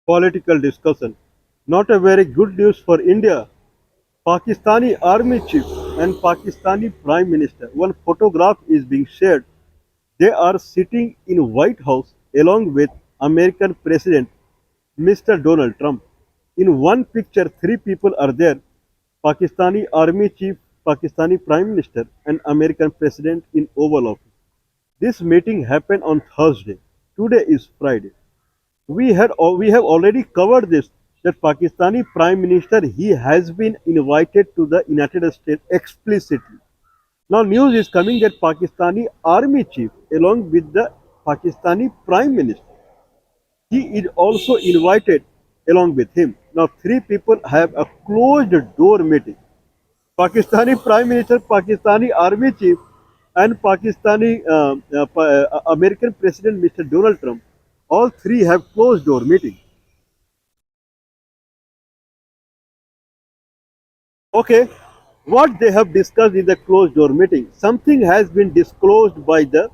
Political discussion. Not a very good news for India. Pakistani army chief and Pakistani prime minister. One photograph is being shared. They are sitting in White House along with American President Mr. Donald Trump. In one picture, three people are there: Pakistani army chief, Pakistani prime minister, and American president in Oval Office. This meeting happened on Thursday. Today is Friday. We have already covered this, that Pakistani Prime Minister, he has been invited to the United States explicitly. Now news is coming that Pakistani Army Chief along with the Pakistani Prime Minister, he is also invited along with him. Now three people have a closed door meeting. Pakistani Prime Minister, Pakistani Army Chief, and Pakistani American President Mr. Donald Trump, all three have closed door meeting. Okay, what they have discussed in the closed door meeting, something has been disclosed by the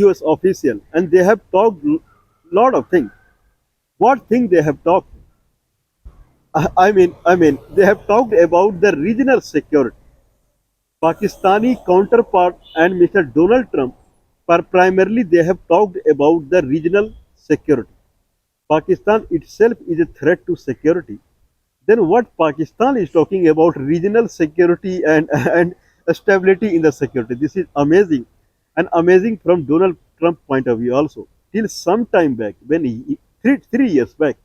US official, and they have talked lot of things. What thing they have talked? I mean, they have talked about the regional security. Pakistani counterpart and Mr. Donald Trump, primarily they have talked about the regional security. Pakistan itself is a threat to security. Then what Pakistan is talking about regional security and and stability in the security. This is amazing, and amazing from Donald Trump point of view also. Till some time back, when three years back,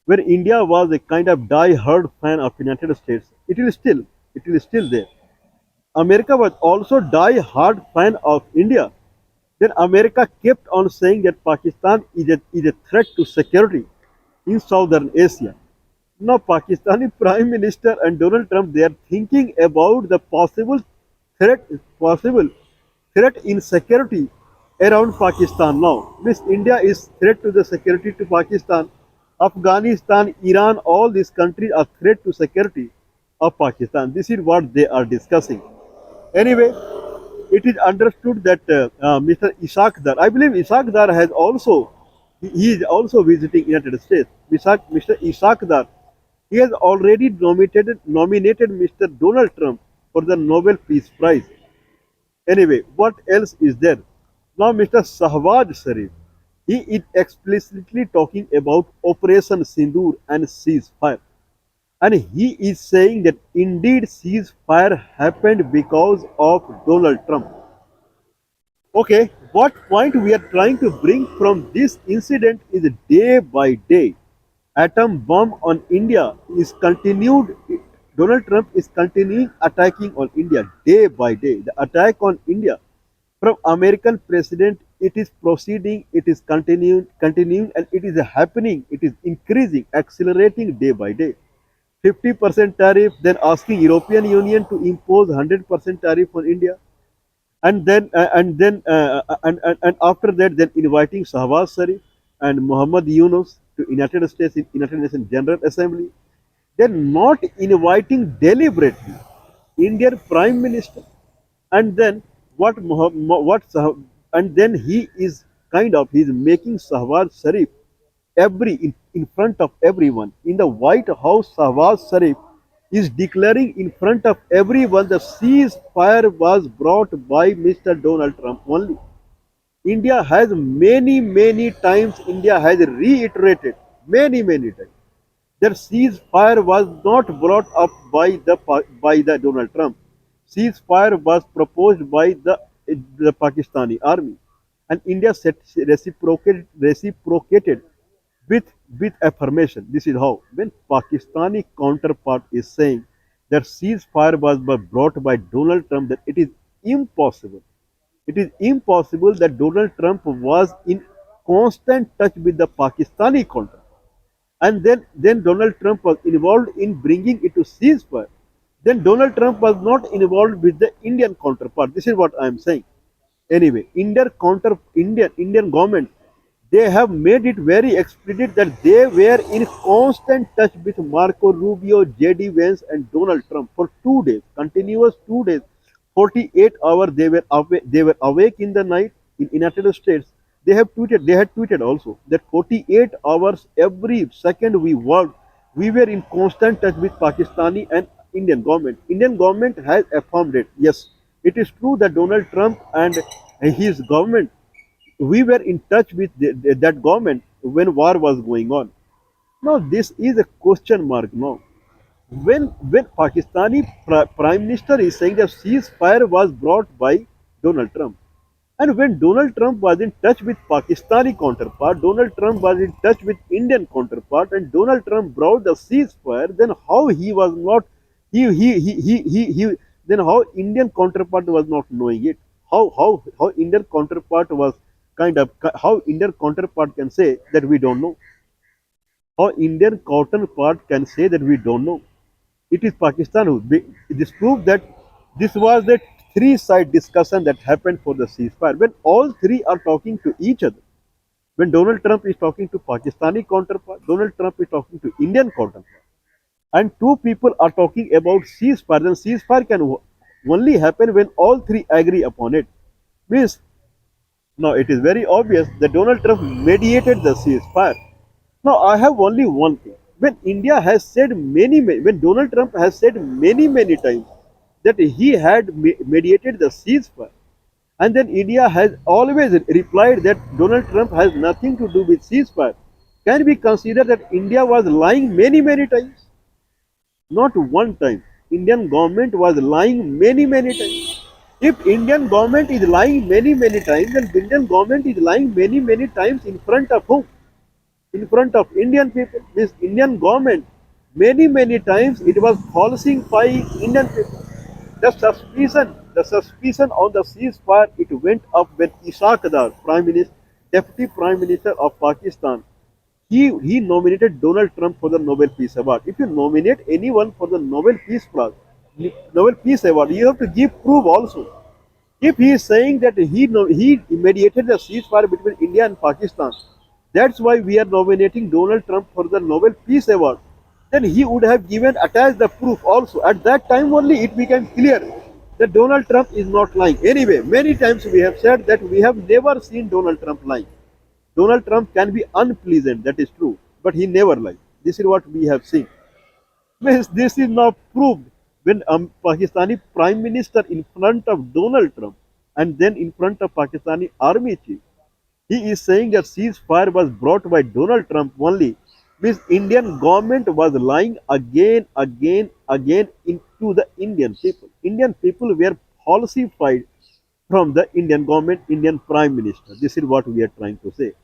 when India was a kind of die-hard fan of United States, it is still there. America was also die-hard fan of India. Then America kept on saying that Pakistan is a threat to security in Southern Asia. Now Pakistani Prime Minister and Donald Trump, they are thinking about the possible threat in security around Pakistan now. This India is threat to the security to Pakistan. Afghanistan, Iran, all these countries are threat to security of Pakistan. This is what they are discussing. Anyway, it is understood that Mr. Ishaq Dar, I believe Ishaq Dar has also, he is also visiting United States. Mr. Ishaq Dar, he has already nominated Mr. Donald Trump for the Nobel Peace Prize. Anyway, what else is there? Now, Mr. Shahbaz Sharif, he is explicitly talking about Operation Sindoor and ceasefire. And he is saying that indeed ceasefire happened because of Donald Trump. Okay, what point we are trying to bring from this incident is day by day. Atom bomb on India is continued. Donald Trump is continuing attacking on India day by day. The attack on India from American president, it is proceeding, it is continuing, and it is happening. It is increasing, accelerating day by day. 50% tariff, then asking European Union to impose 100% tariff on India, and after that, then inviting Shahbaz Sharif and Muhammad Yunus to United States in United Nations General Assembly. Then not inviting deliberately Indian Prime Minister, and then and then he is he's making Shahbaz Sharif in front of everyone in the White House. Shahbaz Sharif is declaring in front of everyone the ceasefire was brought by Mr. Donald Trump only. India has many times, India has reiterated many times that ceasefire was not brought up by the Donald Trump. Ceasefire was proposed by the Pakistani army, and India reciprocated with affirmation. This is how, when Pakistani counterpart is saying that ceasefire was brought by Donald Trump, that it is impossible. It is impossible that Donald Trump was in constant touch with the Pakistani counterpart, and then Donald Trump was involved in bringing it to ceasefire. Then Donald Trump was not involved with the Indian counterpart. This is what I am saying. Anyway, Indian government, they have made it very explicit that they were in constant touch with Marco Rubio, J.D. Vance, and Donald Trump for 2 days, continuous 2 days, 48 hours. They were awake in the night in United States. They had tweeted also that 48 hours every second we worked, we were in constant touch with Pakistani and Indian government. Indian government has affirmed it. Yes, it is true that Donald Trump and his government, we were in touch with that government when war was going on. Now this is a question mark now. When Pakistani Prime Minister is saying that ceasefire was brought by Donald Trump, and when Donald Trump was in touch with Pakistani counterpart, Donald Trump was in touch with Indian counterpart, and Donald Trump brought the ceasefire, then how he was not he then how Indian counterpart was not knowing it? How Indian counterpart was how Indian counterpart can say that we don't know? How Indian counterpart can say that we don't know? It is Pakistan who this proved that this was the three-side discussion that happened for the ceasefire. When all three are talking to each other, when Donald Trump is talking to Pakistani counterpart, Donald Trump is talking to Indian counterpart, and two people are talking about ceasefire, then ceasefire can only happen when all three agree upon it. Means now it is very obvious that Donald Trump mediated the ceasefire. Now I have only one thing. When India has said when Donald Trump has said many times that he had mediated the ceasefire, and then India has always replied that Donald Trump has nothing to do with ceasefire, can we consider that India was lying many times? Not one time. Indian government was lying many times. If Indian government is lying many times, then Indian government is lying many times in front of whom? In front of Indian people. This Indian government many times it was falsifying Indian people. The suspicion on the ceasefire it went up when Ishaq Dar, Prime Minister, Deputy Prime Minister of Pakistan, he nominated Donald Trump for the Nobel Peace Award. If you nominate anyone for the Nobel Peace Award, you have to give proof also. If he is saying that he mediated the ceasefire between India and Pakistan, that's why we are nominating Donald Trump for the Nobel Peace Award, then he would have given attached the proof also. At that time only it became clear that Donald Trump is not lying. Anyway, many times we have said that we have never seen Donald Trump lying. Donald Trump can be unpleasant, that is true, but he never lies. This is what we have seen. Means this is now proved when Pakistani Prime Minister in front of Donald Trump and then in front of Pakistani Army Chief, he is saying that ceasefire was brought by Donald Trump only. Means Indian government was lying again into the Indian people. Indian people were falsified from the Indian government, Indian Prime Minister. This is what we are trying to say.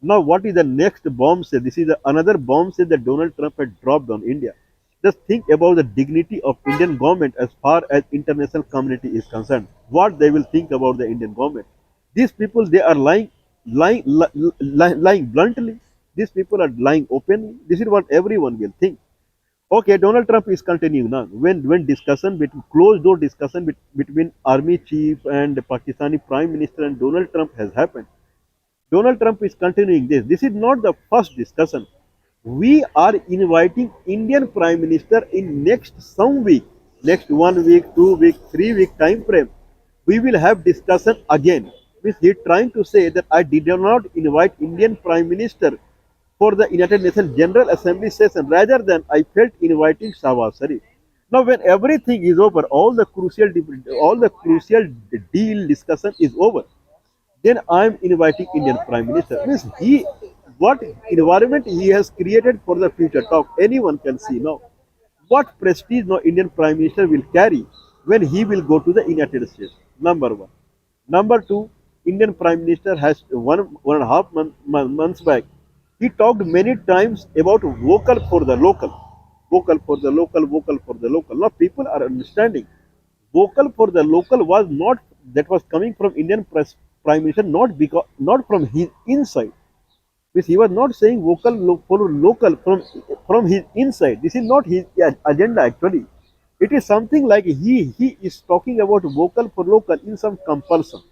Now, what is the next bomb say? This is another bomb say that Donald Trump had dropped on India. Just think about the dignity of Indian government as far as international community is concerned. What they will think about the Indian government. These people, they are lying bluntly. These people are lying openly. This is what everyone will think. Okay, Donald Trump is continuing now. When discussion between closed door discussion between army chief and Pakistani Prime Minister and Donald Trump has happened, Donald Trump is continuing this. This is not the first discussion. We are inviting Indian Prime Minister in next some week, next 1 week, 2 week, 3 week time frame. We will have discussion again. Means he trying to say that I did not invite Indian Prime Minister for the United Nations General Assembly session. Rather than I felt inviting Shahbaz Sharif. Now, when everything is over, all the crucial deal discussion is over, then I am inviting Indian Prime Minister. Means what environment he has created for the future talk, anyone can see now. What prestige now Indian Prime Minister will carry when he will go to the United States? Number one. Number two, Indian Prime Minister has one and a half months back. He talked many times about vocal for the local, vocal for the local, vocal for the local. Now people are understanding. Vocal for the local was not that was coming from Prime Minister, not from his inside. Means he was not saying vocal for local from his inside. This is not his agenda actually. It is something like he is talking about vocal for local in some compulsion.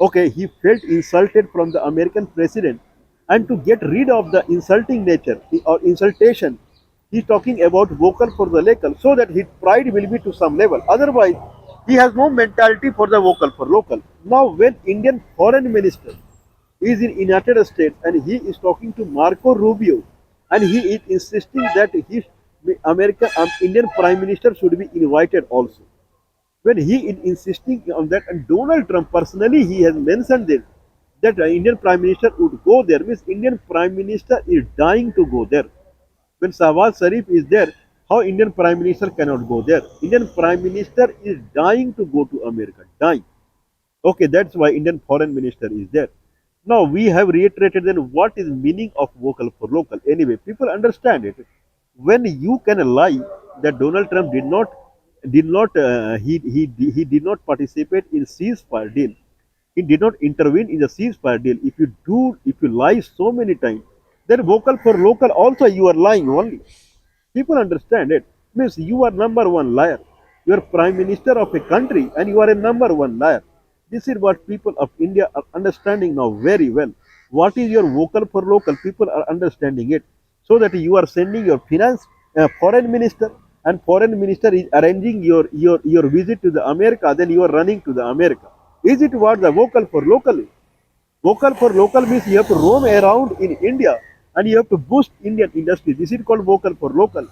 Okay, he felt insulted from the American president, and to get rid of the insulting nature or insultation, he is talking about vocal for the local, so that his pride will be to some level. Otherwise, he has no mentality for the vocal for local. Now, when Indian foreign minister He is in United States and he is talking to Marco Rubio, and he is insisting that his American Indian Prime Minister should be invited also. When he is insisting on that, and Donald Trump personally he has mentioned this, that Indian Prime Minister would go there, means Indian Prime Minister is dying to go there. When Shahbaz Sharif is there, how Indian Prime Minister cannot go there? Indian Prime Minister is dying to go to America, dying. Okay, that's why Indian Foreign Minister is there. Now we have reiterated then what is meaning of vocal for local. Anyway, people understand it. When you can lie that Donald Trump he did not participate in ceasefire deal. He did not intervene in the ceasefire deal. If you lie so many times, then vocal for local also you are lying only. People understand it. Means you are number one liar. You are prime minister of a country and you are a number one liar. This is what people of India are understanding now very well. What is your vocal for local? People are understanding it. So that you are sending your foreign minister, and foreign minister is arranging your visit to the America, then you are running to the America. Is it what the vocal for local is? Vocal for local means you have to roam around in India and you have to boost Indian industry. This is called vocal for local.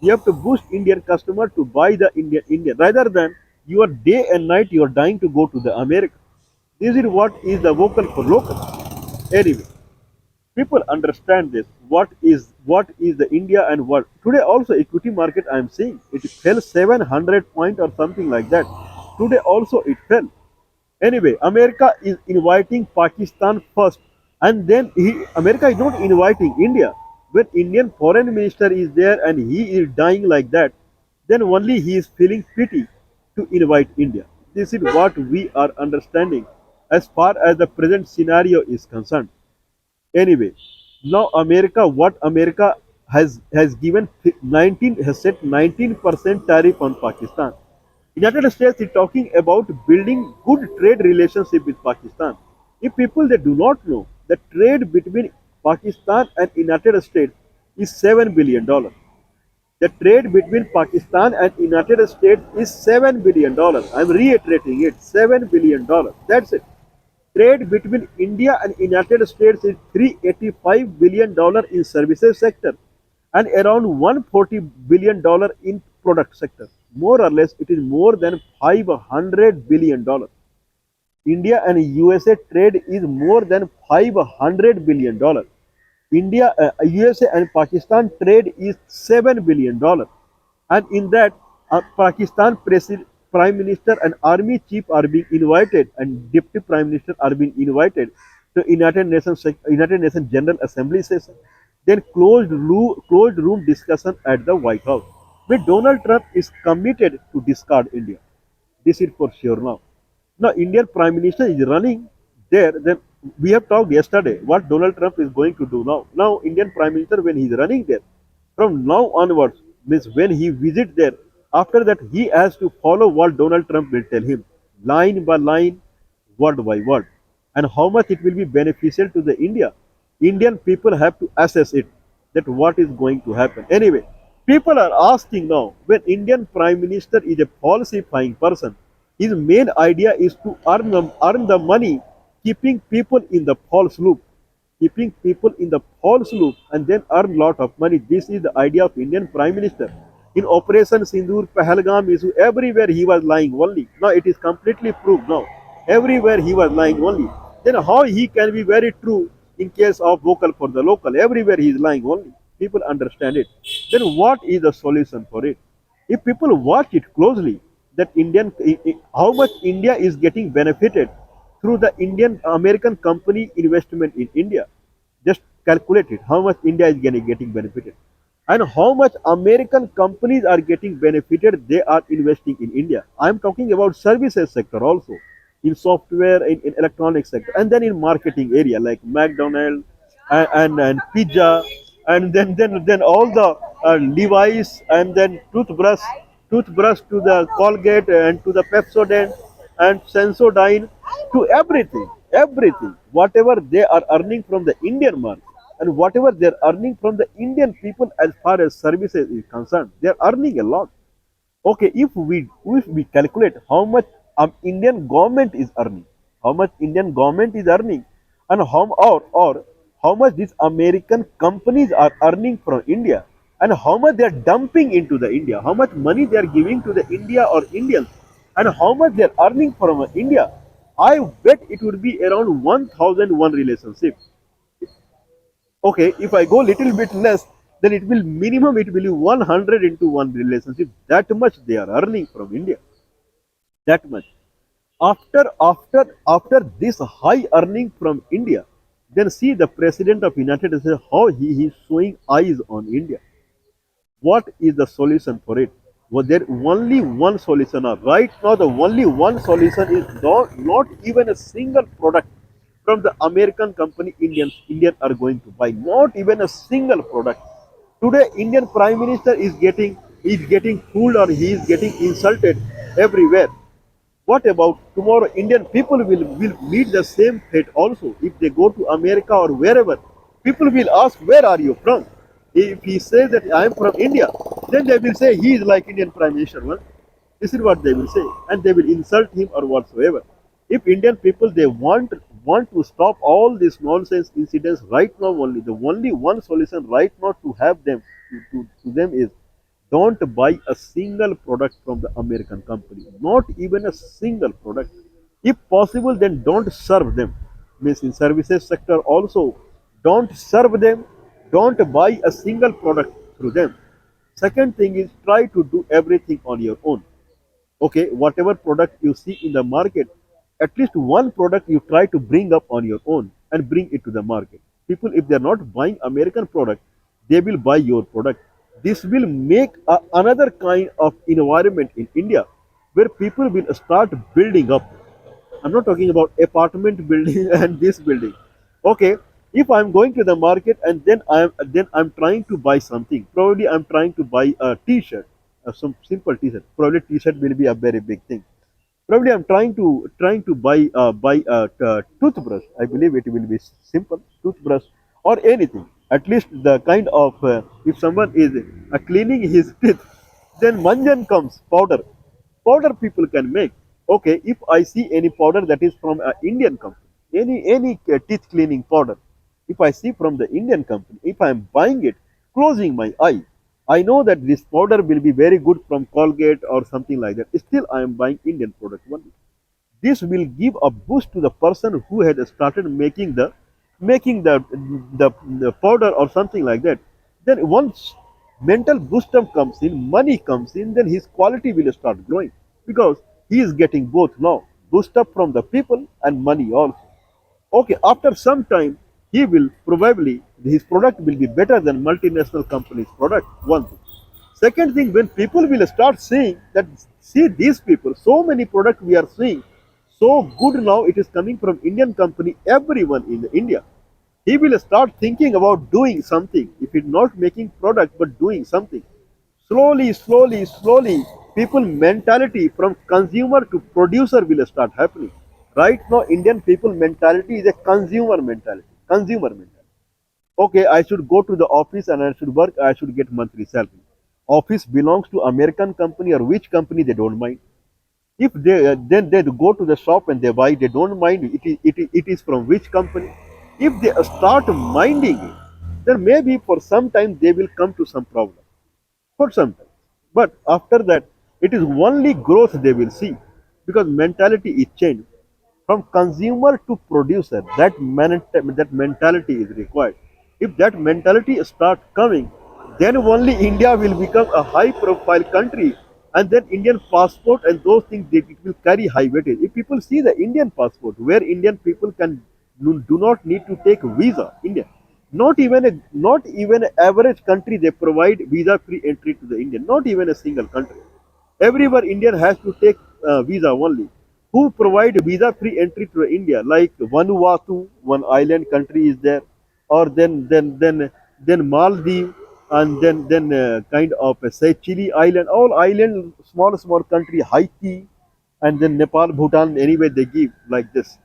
You have to boost Indian customer to buy the Indian rather than you are day and night you are dying to go to the America. This is what is the vocal for local. Anyway, people understand this. What is the India and what today also equity market I am seeing it fell 700 point or something like that. Today also it fell. Anyway, America is inviting Pakistan first, and then America is not inviting India. When Indian foreign minister is there and he is dying like that, then only he is feeling pity to invite India. This is what we are understanding as far as the present scenario is concerned. Anyway, now America, what America has given 19 has set 19% tariff on Pakistan. United States is talking about building good trade relationship with Pakistan. If people they do not know, the trade between Pakistan and United States is $7 billion. The trade between Pakistan and United States is $7 billion. I'm reiterating it, $7 billion. That's it. Trade between India and United States is $385 billion in services sector and around $140 billion in product sector. More or less, it is more than $500 billion. India and USA trade is more than $500 billion. USA and Pakistan trade is $7 billion, and in that, Pakistan Prime Minister and Army Chief are being invited, and Deputy Prime Minister are being invited to United Nations General Assembly session. Then closed room discussion at the White House. Where Donald Trump is committed to discard India. This is for sure now. Now, Indian Prime Minister is running there. Then we have talked yesterday what Donald Trump is going to do now. Now, Indian Prime Minister, when he is running there, from now onwards, means when he visits there, after that he has to follow what Donald Trump will tell him, line by line, word by word, and how much it will be beneficial to the India. Indian people have to assess it, that what is going to happen. Anyway, people are asking now, when Indian Prime Minister is a falsifying person, his main idea is to earn the money, keeping people in the false loop, and then earn lot of money. This is the idea of Indian Prime Minister. In Operation Sindoor, Pahalgam issue, everywhere he was lying only. Now it is completely proved now. Everywhere he was lying only. Then how he can be very true in case of vocal for the local? Everywhere he is lying only. People understand it. Then what is the solution for it? If people watch it closely, that how much India is getting benefited through the Indian American company investment in India. Just calculate it. How much India is getting benefited, and how much American companies are getting benefited. They are investing in India. I am talking about services sector also, in software, in electronic sector, and then in marketing area like McDonald's and pizza, and then all the Levi's, and then toothbrush to the Colgate and to the Pepsodent and Sensodyne, to everything, whatever they are earning from the Indian market and whatever they are earning from the Indian people as far as services is concerned, they are earning a lot. Okay, if we calculate how much Indian government is earning, how much Indian government is earning, and or how much these American companies are earning from India, and how much they are dumping into the India, how much money they are giving to the India or Indians, and how much they are earning from India, I bet it would be around 1001 relationship. Okay, if I go little bit less, then it will minimum it will be 100 into one relationship. That much they are earning from India. That much. After this high earning from India, then see the president of United States how he is showing eyes on India. What is the solution for it? Was there only one solution? Right now, the only one solution is not even a single product from the American company Indian are going to buy. Not even a single product. Today, Indian Prime Minister is getting fooled or he is getting insulted everywhere. What about tomorrow? Indian people will meet the same fate also. If they go to America or wherever, people will ask, where are you from? If he says that I am from India, then they will say he is like Indian Prime Minister. Well, this is what they will say, and they will insult him or whatsoever. If Indian people they want to stop all these nonsense incidents right now only, the only one solution right now to have them to them is don't buy a single product from the American company, not even a single product. If possible, then don't serve them. Means in services sector also, don't serve them, don't buy a single product through them. Second thing is try to do everything on your own. Okay, whatever product you see in the market, at least one product you try to bring up on your own and bring it to the market. People, if they're not buying American product, they will buy your product. This will make another kind of environment in India where people will start building up. I'm not talking about apartment building and this building. Okay, if I'm going to the market and then I'm trying to buy something. Probably I'm trying to buy a T-shirt, some simple T-shirt. Probably T-shirt will be a very big thing. Probably I'm trying to buy a toothbrush. I believe it will be simple toothbrush or anything. At least the kind of if someone is cleaning his teeth, then manjan comes powder. Powder people can make. Okay, if I see any powder that is from an Indian company, any teeth cleaning powder, if I see from the Indian company, if I am buying it, closing my eye, I know that this powder will be very good from Colgate or something like that. Still, I am buying Indian product only. This will give a boost to the person who had started making the powder or something like that. Then once mental boostum comes in, money comes in, then his quality will start growing because he is getting both now, boost up from the people and money also. Okay, after some time, he will probably his product will be better than multinational companies' product. One thing. Second thing, when people will start seeing that, see these people, so many products we are seeing, so good now it is coming from Indian company. Everyone in India, he will start thinking about doing something. If it's not making product but doing something, slowly, people mentality from consumer to producer will start happening. Right now, Indian people mentality is a consumer mentality. Consumer mentality. Okay, I should go to the office and I should work. I should get monthly salary. Office belongs to American company or which company they don't mind. If they then they go to the shop and they buy, they don't mind it is from which company. If they start minding it, then maybe for some time they will come to some problem for some time. But after that, it is only growth they will see because mentality is changed from consumer to producer. That mentality is required. If that mentality start coming, then only India will become a high profile country, and then Indian passport and those things it will carry high weightage. If people see the Indian passport, where Indian people can do not need to take visa, India, not even an average country they provide visa free entry to the Indian. Not even a single country. Everywhere Indian has to take visa only. Who provide visa free entry to India? Like Vanuatu, one island country is there, or then Maldives, and then kind of say Chile island. All island, small country, Haiti, and then Nepal, Bhutan. Anyway, they give like this.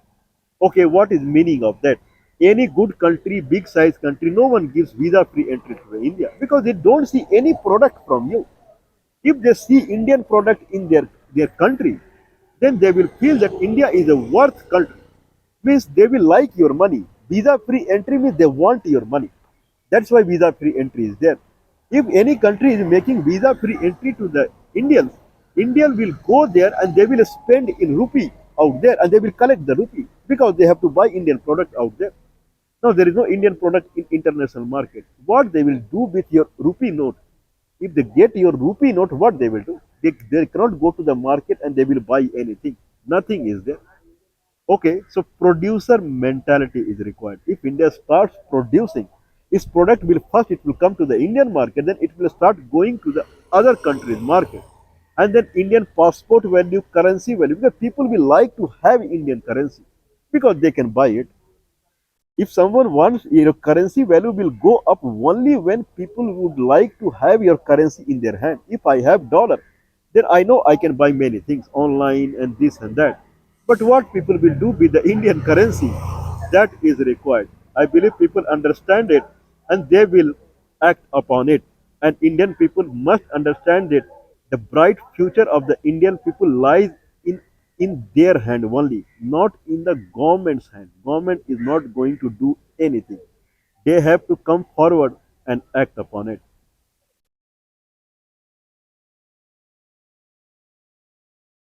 Okay, what is meaning of that? Any good country, big size country, no one gives visa free entry to India because they don't see any product from you. If they see Indian product in their country, then they will feel that India is a worth country. Means they will like your money. Visa free entry means they want your money. That's why visa free entry is there. If any country is making visa free entry to the Indians, Indian will go there and they will spend in rupee out there and they will collect the rupee because they have to buy Indian product out there. Now there is no Indian product in international market. What they will do with your rupee note? If they get your rupee note, what they will do? They cannot go to the market and they will buy anything. Nothing is there. Okay, so producer mentality is required. If India starts producing, its product will first it will come to the Indian market, then it will start going to the other countries' market, and then Indian passport value, currency value, because people will like to have Indian currency because they can buy it. If someone wants your currency value will go up only when people would like to have your currency in their hand. If I have dollar, then I know I can buy many things online and this and that. But what people will do with the Indian currency, that is required. I believe people understand it and they will act upon it. And Indian people must understand that the bright future of the Indian people lies in their hand only, not in the government's hand. Government is not going to do anything. They have to come forward and act upon it.